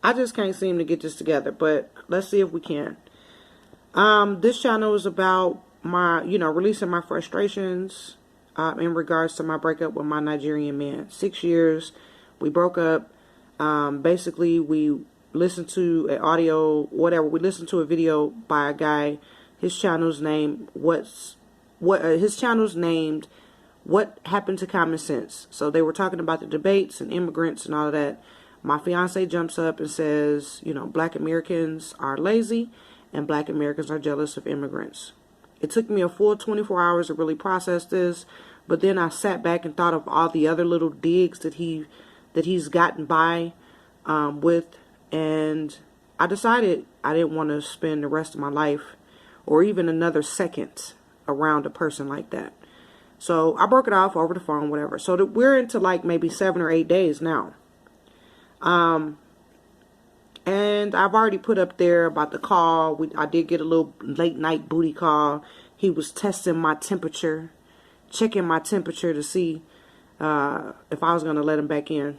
I just can't seem to get this together, but let's see if we can. This channel is about my, releasing my frustrations in regards to my breakup with my Nigerian man. 6 years, we broke up. Basically, we listened to an audio, whatever. We listened to a video by a guy. His channel's named his channel's named What Happened to Common Sense. So they were talking about the debates and immigrants and all of that. My fiance jumps up and says, Black Americans are lazy and Black Americans are jealous of immigrants. It took me a full 24 hours to really process this, but then I sat back and thought of all the other little digs that he's gotten by with, and I decided I didn't want to spend the rest of my life or even another second around a person like that. So I broke it off over the phone, whatever. So we're into like maybe 7 or 8 days now. And I've already put up there about the call. I did get a little late night booty call. He was testing my temperature, checking my temperature to see if I was going to let him back in.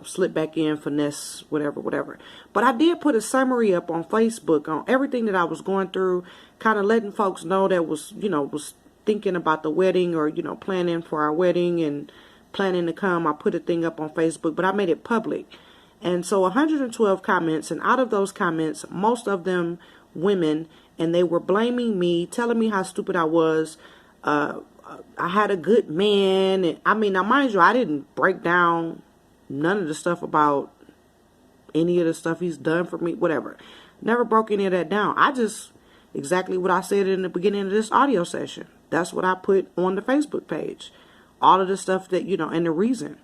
Slip back in, finesse, whatever. But I did put a summary up on Facebook on everything that I was going through, kind of letting folks know that was thinking about the wedding or, planning for our wedding and planning to come. I put a thing up on Facebook, but I made it public. And so 112 comments, and out of those comments, most of them women, and they were blaming me, telling me how stupid I was. I had a good man. And, now mind you, I didn't break down none of the stuff about any of the stuff he's done for me, whatever. Never broke any of that down. I just, exactly what I said in the beginning of this audio session. That's what I put on the Facebook page. All of the stuff that, and the reason.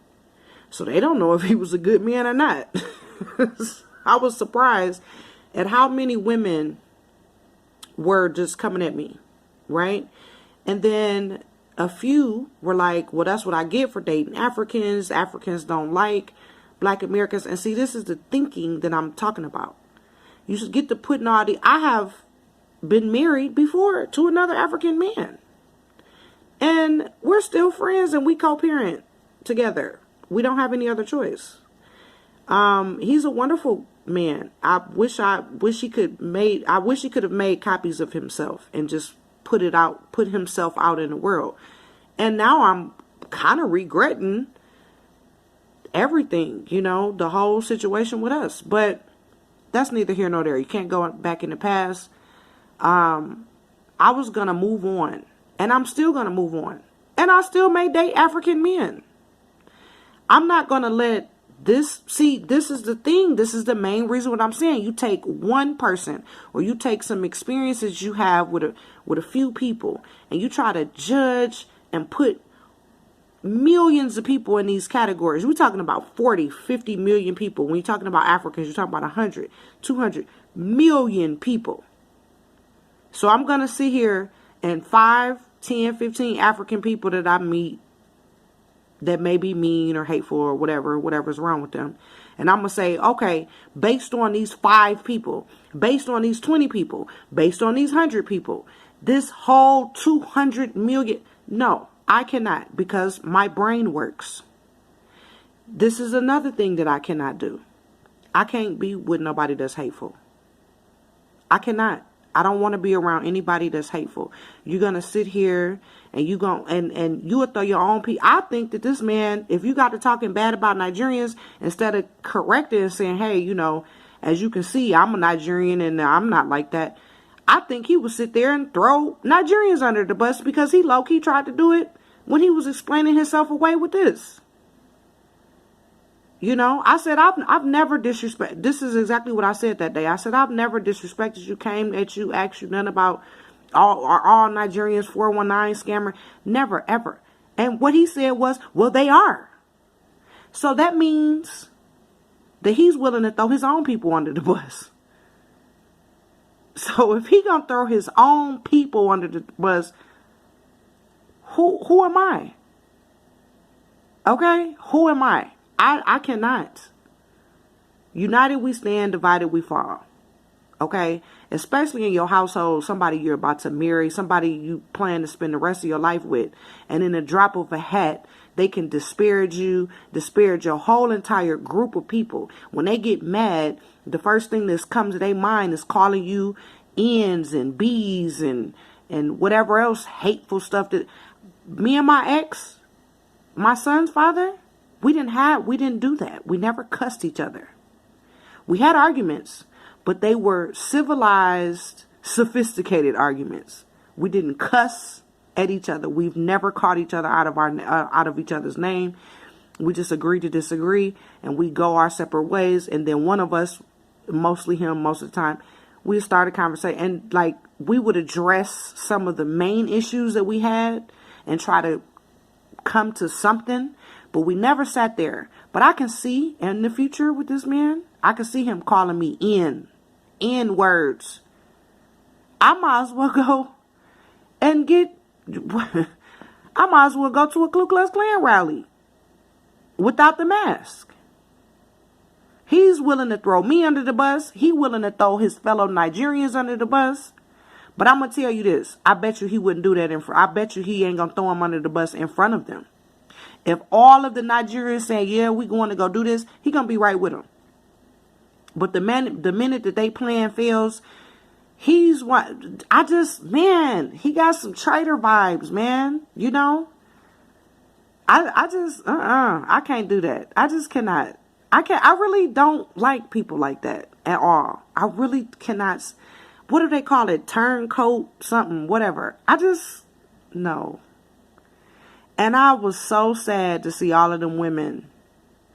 So they don't know if he was a good man or not. I was surprised at how many women were just coming at me, right? And then a few were like, well, that's what I get for dating Africans. Africans don't like Black Americans. And see, this is the thinking that I'm talking about. You should get to putting all the... I have been married before to another African man. And we're still friends and we co-parent together. We don't have any other choice. He's a wonderful man. I wish he could have made copies of himself and just put himself out in the world. And now I'm kind of regretting everything, the whole situation with us. But that's neither here nor there. You can't go back in the past. I was going to move on, and I'm still going to move on. And I still may date African men. I'm not going to let this, this is the thing. This is the main reason what I'm saying. You take one person or you take some experiences you have with a few people and you try to judge and put millions of people in these categories. We're talking about 40, 50 million people. When you're talking about Africans, you're talking about 100, 200 million people. So I'm going to sit here and 5, 10, 15 African people that I meet that may be mean or hateful or whatever's wrong with them. And I'm going to say, okay, based on these 5 people, based on these 20 people, based on these 100 people, this whole 200 million, no, I cannot, because my brain works. This is another thing that I cannot do. I can't be with nobody that's hateful. I cannot. I don't want to be around anybody that's hateful. You're going to sit here and you will throw your own people. I think that this man, if you got to talking bad about Nigerians, instead of correcting and saying, hey, as you can see, I'm a Nigerian and I'm not like that. I think he would sit there and throw Nigerians under the bus because he low-key tried to do it when he was explaining himself away with this. I said, I've never disrespected. This is exactly what I said that day. I said, I've never disrespected you, came at you, asked you nothing about all Nigerians 419 scammer. Never, ever. And what he said was, well, they are. So that means that he's willing to throw his own people under the bus. So if he gonna throw his own people under the bus, who am I? Okay? Who am I? I cannot. United we stand, divided we fall. Okay? Especially in your household, somebody you're about to marry, somebody you plan to spend the rest of your life with. And in a drop of a hat, They can disparage you, disparage your whole entire group of people. When they get mad, the first thing that comes to their mind is calling you N's and B's and whatever else hateful stuff. That me and my ex, my son's father, we didn't do that. We never cussed each other. We had arguments, but they were civilized, sophisticated arguments. We didn't cuss at each other. We've never called each other out of each other's name. We just agreed to disagree, and we go our separate ways. And then one of us, mostly him, most of the time, we started a conversation, and like we would address some of the main issues that we had and try to come to something. But we never sat there. But I can see in the future with this man, I can see him calling me N words. I might as well go and I might as well go to a Ku Klux Klan rally without the mask. He's willing to throw me under the bus. He's willing to throw his fellow Nigerians under the bus. But I'm going to tell you this. I bet you he wouldn't do that I bet you he ain't going to throw him under the bus in front of them. If all of the Nigerians say, yeah, we going to go do this, he going to be right with them. But the minute that they plan fails, he got some traitor vibes, man. You know? I can't do that. I just cannot. I really don't like people like that at all. I really cannot. What do they call it? Turncoat something, whatever. No. And I was so sad to see all of them women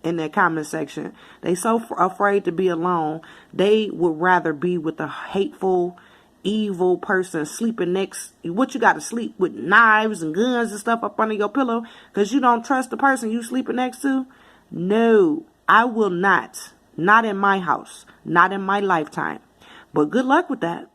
in that comment section. They so afraid to be alone. They would rather be with a hateful, evil person sleeping next. What you got to sleep with knives and guns and stuff up under your pillow because you don't trust the person you sleeping next to? No, I will not. Not in my house. Not in my lifetime. But good luck with that.